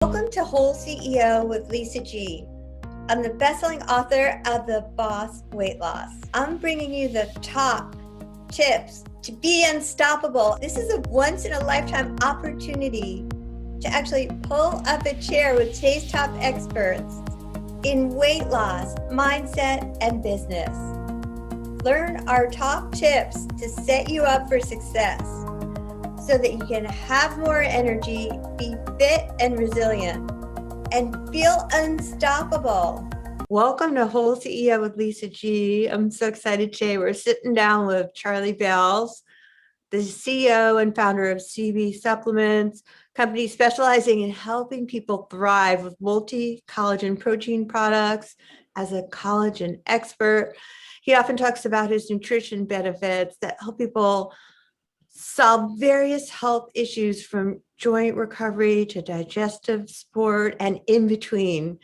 Welcome to WholeCEO with Lisa G. I'm the best-selling author of The Boss Weight Loss. I'm bringing you the top tips to be unstoppable. This is a once-in-a-lifetime opportunity to actually pull up a chair with today's top experts in weight loss, mindset, and business. Learn our top tips to set you up for success so that you can have more energy, be fit and resilient, and feel unstoppable. Welcome to WholeCEO with Lisa G. I'm so excited today. We're sitting down with Charlie Bells, the CEO and founder of CB Supplements, company specializing in helping people thrive with multi-collagen protein products. As a collagen expert, he often talks about his nutrition benefits that help people solve various health issues from joint recovery to digestive support and in between.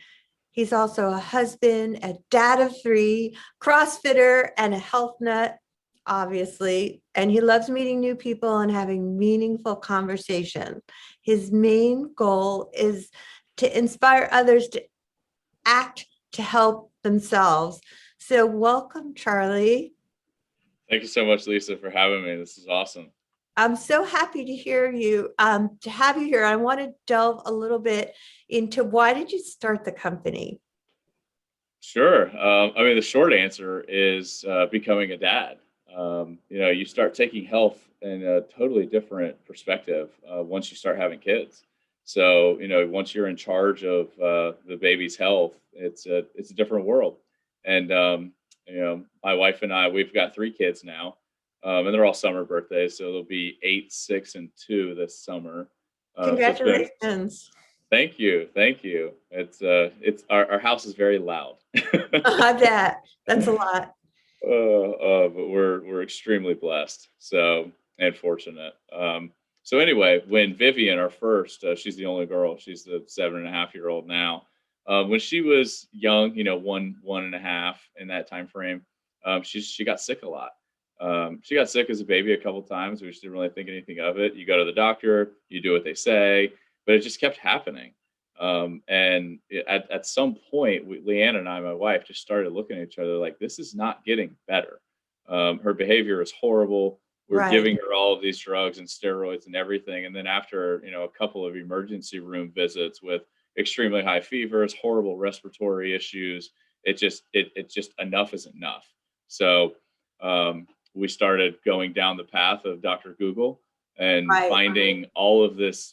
He's also a husband, a dad of 3, crossfitter, and a health nut, obviously. And he loves meeting new people and having meaningful conversation. His main goal is to inspire others to act to help themselves. So welcome, Charlie. Thank you so much, Lisa, for having me. This is awesome. I'm so happy to hear you, to have you here. I want to delve a little bit into why did you start the company? Sure. The short answer is becoming a dad. You start taking health in a totally different perspective once you start having kids. So, once you're in charge of the baby's health, it's a different world. And, my wife and I, we've got 3 kids now. And they're all summer birthdays, so they'll be 8, 6, and 2 this summer. Congratulations! Thank you. It's our house is very loud. I bet that's a lot. But we're extremely blessed, and fortunate. So anyway, when Vivian, our first, she's the only girl. She's the 7.5-year-old now. When she was young, 1.5 in that time frame, she got sick a lot. She got sick as a baby a couple times. We just didn't really think anything of it. You go to the doctor, you do what they say, but it just kept happening. And at some point, Leanne and I, my wife, just started looking at each other like, this is not getting better. Her behavior is horrible. We're giving her all of these drugs and steroids and everything. And then after, a couple of emergency room visits with extremely high fevers, horrible respiratory issues, it's just enough is enough. So, we started going down the path of Dr. Google and finding all of this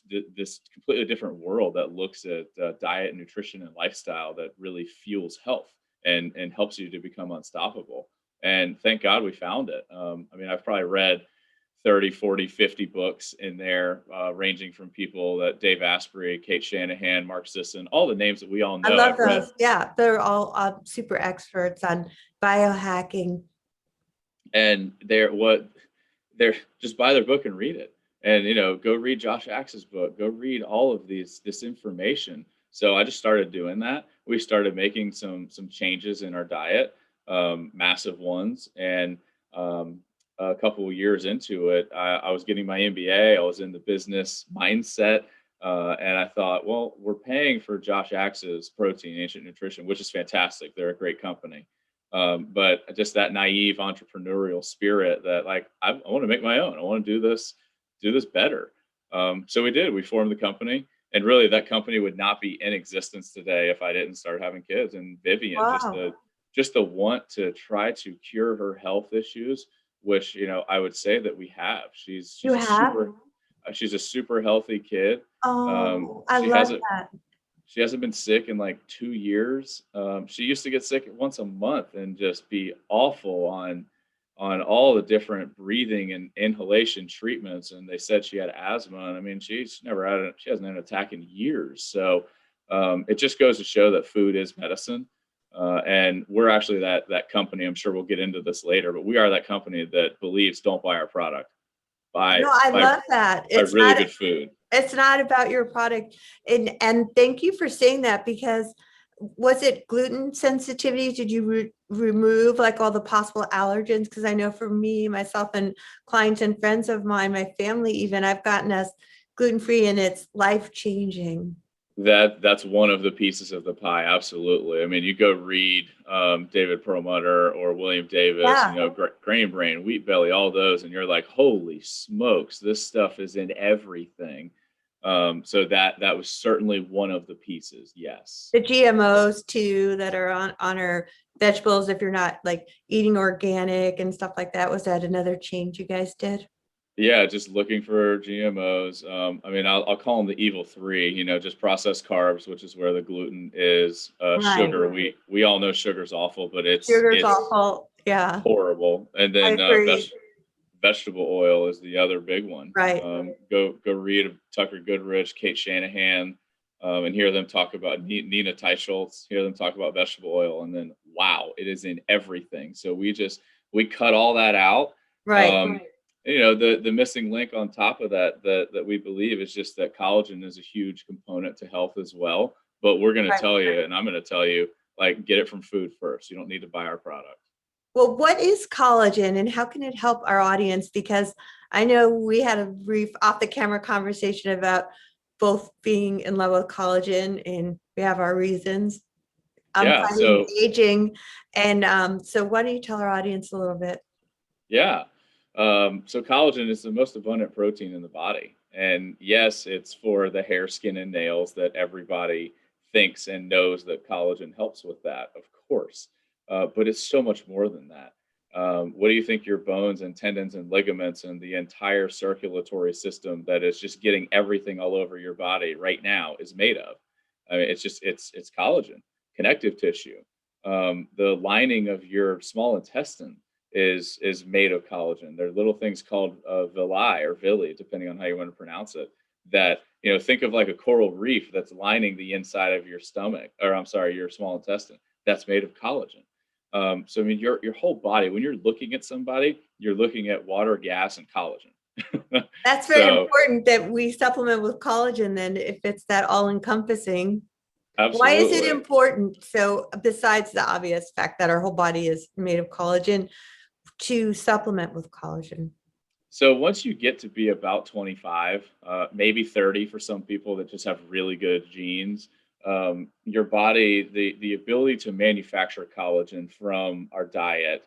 completely different world that looks at diet, nutrition, and lifestyle that really fuels health and helps you to become unstoppable. And thank God we found it. I've probably read 30, 40, 50 books in there, ranging from people that Dave Asprey, Kate Shanahan, Mark Sisson, all the names that we all know. I love those. Yeah, they're all super experts on biohacking. And they're just buy their book and read it, and go read Josh Axe's book, go read all of this information. So I just started doing that. We started making some changes in our diet, massive ones, and a couple of years into it, I was getting my MBA. I was in the business mindset, and I thought, well, we're paying for Josh Axe's Protein Ancient Nutrition, which is fantastic. They're a great company. But just that naive entrepreneurial spirit that I want to make my own. I want to do this better. So we did. We formed the company, and really that company would not be in existence today if I didn't start having kids. And Vivian, just the want to try to cure her health issues, which I would say that we have. She's a super healthy kid. I love that. She hasn't been sick in like 2 years. She used to get sick once a month and just be awful on all the different breathing and inhalation treatments. And they said she had asthma. And she hasn't had an attack in years. So it just goes to show that food is medicine. And we're actually that company. I'm sure we'll get into this later, but we are that company that believes don't buy our product. I love that. It's really good food. It's not about your product. And thank you for saying that, because was it gluten sensitivity? Did you remove like all the possible allergens? Because I know for me, myself, and clients and friends of mine, my family even, I've gotten us gluten-free and it's life-changing. That's one of the pieces of the pie. Absolutely. I mean, you go read David Perlmutter or William Davis, Yeah. Grain Brain, Wheat Belly, all those, and you're like, holy smokes, this stuff is in everything. So that was certainly one of the pieces. Yes. The GMOs too that are on our vegetables, if you're not like eating organic and stuff like that. Was that another change you guys did? Yeah, just looking for GMOs. I mean, I'll call them the evil three. Just processed carbs, which is where the gluten is. Right. Sugar, we all know sugar's awful, but Sugar's it's awful. Yeah, horrible. And I then agree. vegetable oil is the other big one. Right. Go read Tucker Goodrich, Kate Shanahan, and hear them talk about Nina Teicholz, hear them talk about vegetable oil, and then wow, it is in everything. So we cut all that out. Right. Um, the missing link on top of that we believe is just that collagen is a huge component to health as well. But we're going to Right. tell you, and I'm going to tell you, like, get it from food first. You don't need to buy our product. Well, what is collagen and how can it help our audience? Because I know we had a brief off the camera conversation about both being in love with collagen and we have our reasons. I'm Yeah. finding So aging. And so why don't you tell our audience a little bit? yeah. So collagen is the most abundant protein in the body. And yes, it's for the hair, skin, and nails that everybody thinks and knows that collagen helps with that, of course. But it's so much more than that. What do you think your bones and tendons and ligaments and the entire circulatory system that is just getting everything all over your body right now is made of? I mean, it's collagen, connective tissue. The lining of your small intestine is made of collagen. There are little things called villi or villi, depending on how you want to pronounce it. That think of like a coral reef that's lining the inside of your stomach, or I'm sorry, your small intestine. That's made of collagen. So I mean, your whole body. When you're looking at somebody, you're looking at water, gas, and collagen. That's very So important that we supplement with collagen then if it's that all encompassing. Why is it absolutely. important? So besides the obvious fact that our whole body is made of collagen, to supplement with collagen. So once you get to be about 25, maybe 30 for some people that just have really good genes, your body, the ability to manufacture collagen from our diet,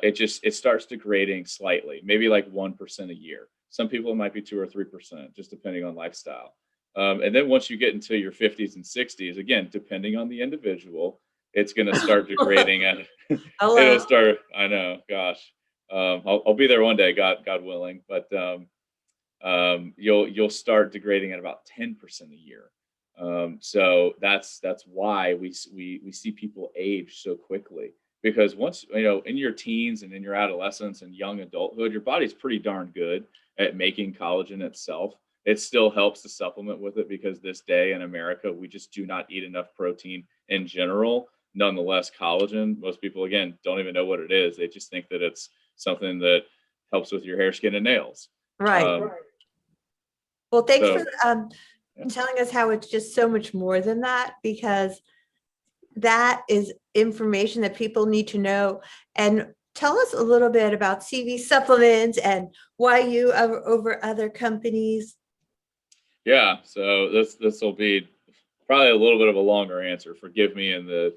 it starts degrading slightly, maybe like 1% a year. Some people it might be 2 or 3%, just depending on lifestyle. And then once you get into your 50s and 60s, again, depending on the individual, it's going to start degrading at it'll Hello. start. I know, gosh. I'll be there one day, God willing. But you'll start degrading at about 10% a year. So that's why we see people age so quickly, because once in your teens and in your adolescence and young adulthood, your body's pretty darn good at making collagen itself. It still helps to supplement with it because this day in America we just do not eat enough protein in general. Nonetheless, collagen, most people again don't even know what it is. They just think that it's something that helps with your hair, skin, and nails. Right. Um, Well, thanks for so yeah. telling us how it's just so much more than that, because that is information that people need to know. And tell us a little bit about CV supplements and why you over other companies. Yeah, so this will be probably a little bit of a longer answer. Forgive me, in the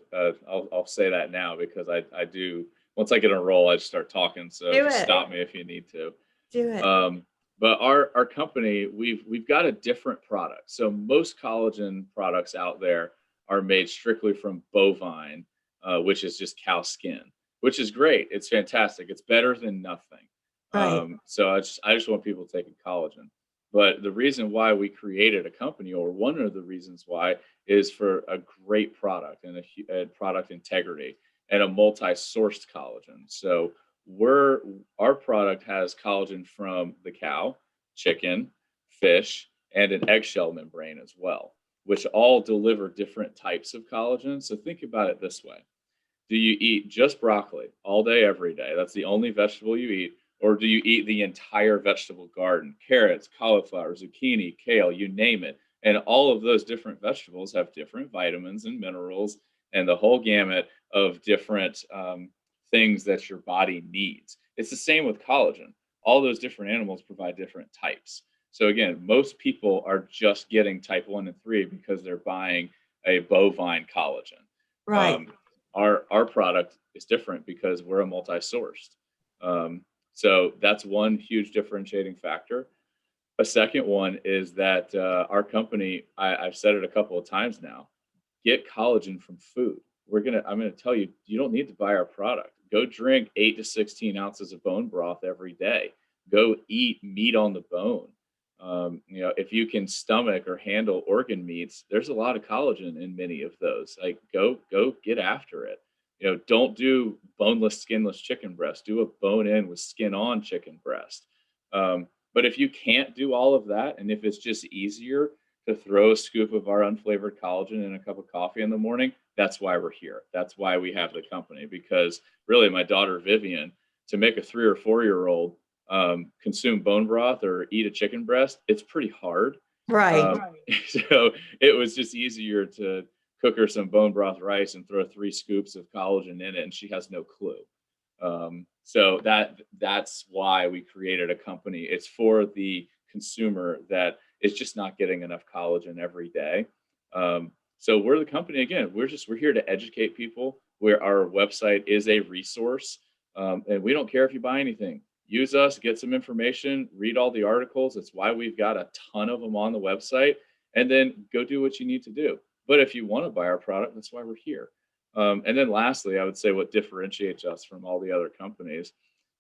I'll say that now because I do, once I get on a roll, I just start talking. So Do just it. stop me if you need to. Do it. But our company, we've got a different product. So most collagen products out there are made strictly from bovine, which is just cow skin, which is great. It's fantastic. It's better than nothing. Right. So I just want people taking collagen. But the reason why we created a company, or one of the reasons why, is for a great product and a product integrity and a multi-sourced collagen. So we're our product has collagen from the cow, chicken, fish, and an eggshell membrane as well, which all deliver different types of collagen. So think about it this way. Do you eat just broccoli all day, every day? That's the only vegetable you eat. Or do you eat the entire vegetable garden? Carrots, cauliflower, zucchini, kale, you name it. And all of those different vegetables have different vitamins and minerals and the whole gamut of different things that your body needs. It's the same with collagen. All those different animals provide different types. So again, most people are just getting type 1 and 3 because they're buying a bovine collagen. Right. Um, our product is different because we're a multi-sourced. Um, so that's one huge differentiating factor. A second one is that our company, I've said it a couple of times now, get collagen from food. I'm gonna tell you, you don't need to buy our product. Go drink 8 to 16 ounces of bone broth every day. Go eat meat on the bone. If you can stomach or handle organ meats, there's a lot of collagen in many of those. Like go get after it. Don't do boneless, skinless chicken breast. Do a bone in with skin on chicken breast. But if you can't do all of that, and if it's just easier to throw a scoop of our unflavored collagen in a cup of coffee in the morning, that's why we're here. That's why we have the company. Because really, my daughter Vivian, to make a 3 or 4 year old consume bone broth or eat a chicken breast, it's pretty hard. Right. So it was just easier to cook her some bone broth rice and throw 3 scoops of collagen in it, and she has no clue. So that's why we created a company. It's for the consumer that is just not getting enough collagen every day. So we're the company again. We're here to educate people. Where our website is a resource, and we don't care if you buy anything. Use us, get some information, read all the articles. It's why we've got a ton of them on the website, and then go do what you need to do. But if you want to buy our product, that's why we're here. And then lastly, I would say what differentiates us from all the other companies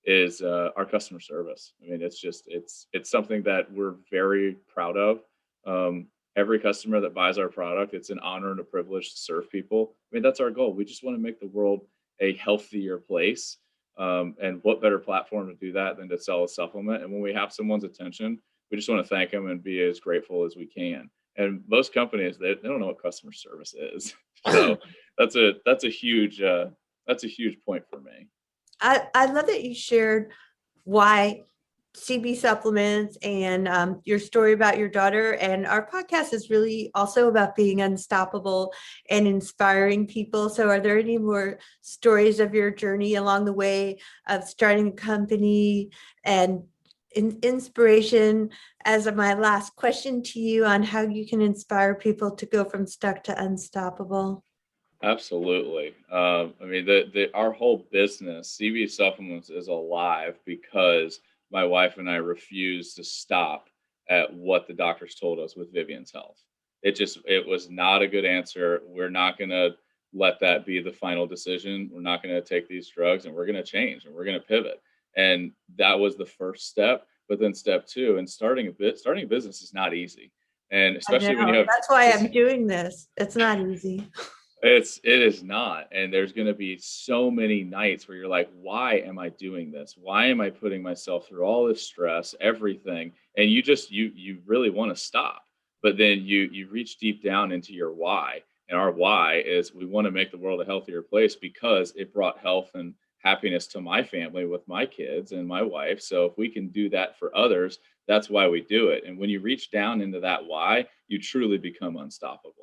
is our customer service. I mean, it's something that we're very proud of. Every customer that buys our product, it's an honor and a privilege to serve people. I mean, that's our goal. We just want to make the world a healthier place. And what better platform to do that than to sell a supplement? And when we have someone's attention, we just want to thank them and be as grateful as we can. And most companies, they don't know what customer service is. So that's a huge point for me. I love that you shared why CB supplements and your story about your daughter. And our podcast is really also about being unstoppable and inspiring people. So are there any more stories of your journey along the way of starting a company and inspiration as my last question to you on how you can inspire people to go from stuck to unstoppable? Absolutely. I mean, our whole business, CB Supplements, is alive because my wife and I refuse to stop at what the doctors told us with Vivian's health. It was not a good answer. We're not going to let that be the final decision. We're not going to take these drugs, and we're going to change, and we're going to pivot. And that was the first step. But then step two, and starting a business is not easy. And especially when you have, that's why I'm doing this. It's not easy. it is not. And there's going to be so many nights where you're like, why am I doing this? Why am I putting myself through all this stress, everything? And you really want to stop. But then you reach deep down into your why. And our why is we want to make the world a healthier place because it brought health and happiness to my family with my kids and my wife. So if we can do that for others, that's why we do it. And when you reach down into that why, you truly become unstoppable.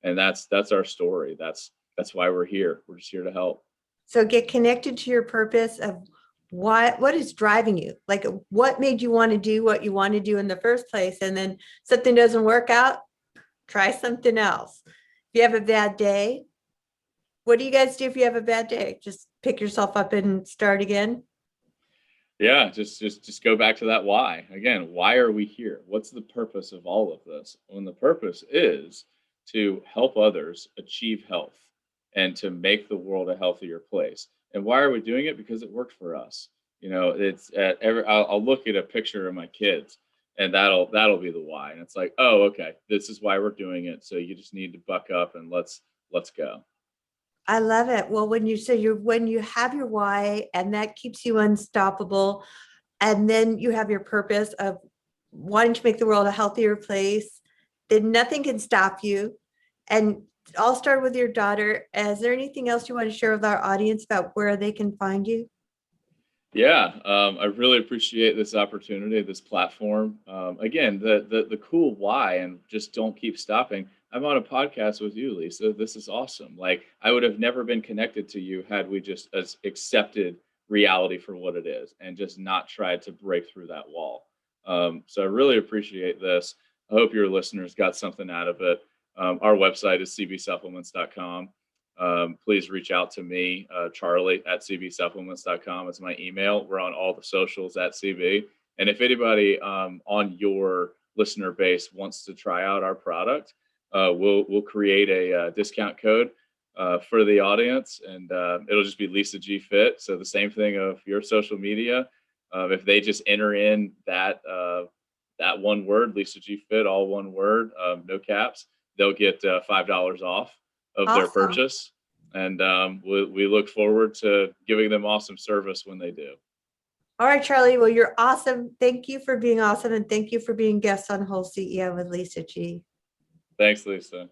And that's our story. That's why we're here. We're just here to help. So get connected to your purpose of what is driving you, like what made you want to do what you want to do in the first place. And then something doesn't work out, try something else. If you have a bad day, what do you guys do if you have a bad day? Just pick yourself up and start again? Yeah, just go back to that why. Again, why are we here? What's the purpose of all of this? When the purpose is to help others achieve health and to make the world a healthier place. And why are we doing it? Because it worked for us. It's I'll look at a picture of my kids, and that'll be the why. And it's like, oh, okay, this is why we're doing it. So you just need to buck up and let's go. I love it. Well, when you have your why and that keeps you unstoppable, and then you have your purpose of wanting to make the world a healthier place, then nothing can stop you. And I'll start with your daughter. Is there anything else you want to share with our audience about where they can find you? Yeah, I really appreciate this opportunity, this platform. Again, the cool why, and just don't keep stopping. I'm on a podcast with you, Lisa. This is awesome. Like I would have never been connected to you had we just accepted reality for what it is and just not tried to break through that wall. So I really appreciate this. I hope your listeners got something out of it. Our website is cbsupplements.com. Please reach out to me, Charlie at cbsupplements.com. It's my email. We're on all the socials at CB. And if anybody on your listener base wants to try out our product, we'll create a discount code for the audience, and it'll just be Lisa G Fit. So the same thing of your social media. If they just enter in that one word, Lisa G Fit, all one word, no caps, they'll get $5 off of their Awesome. purchase. And we look forward to giving them awesome service when they do. All right, Charlie. Well, you're awesome. Thank you for being awesome. And thank you for being guest on WholeCEO with Lisa G. Thanks, Lisa.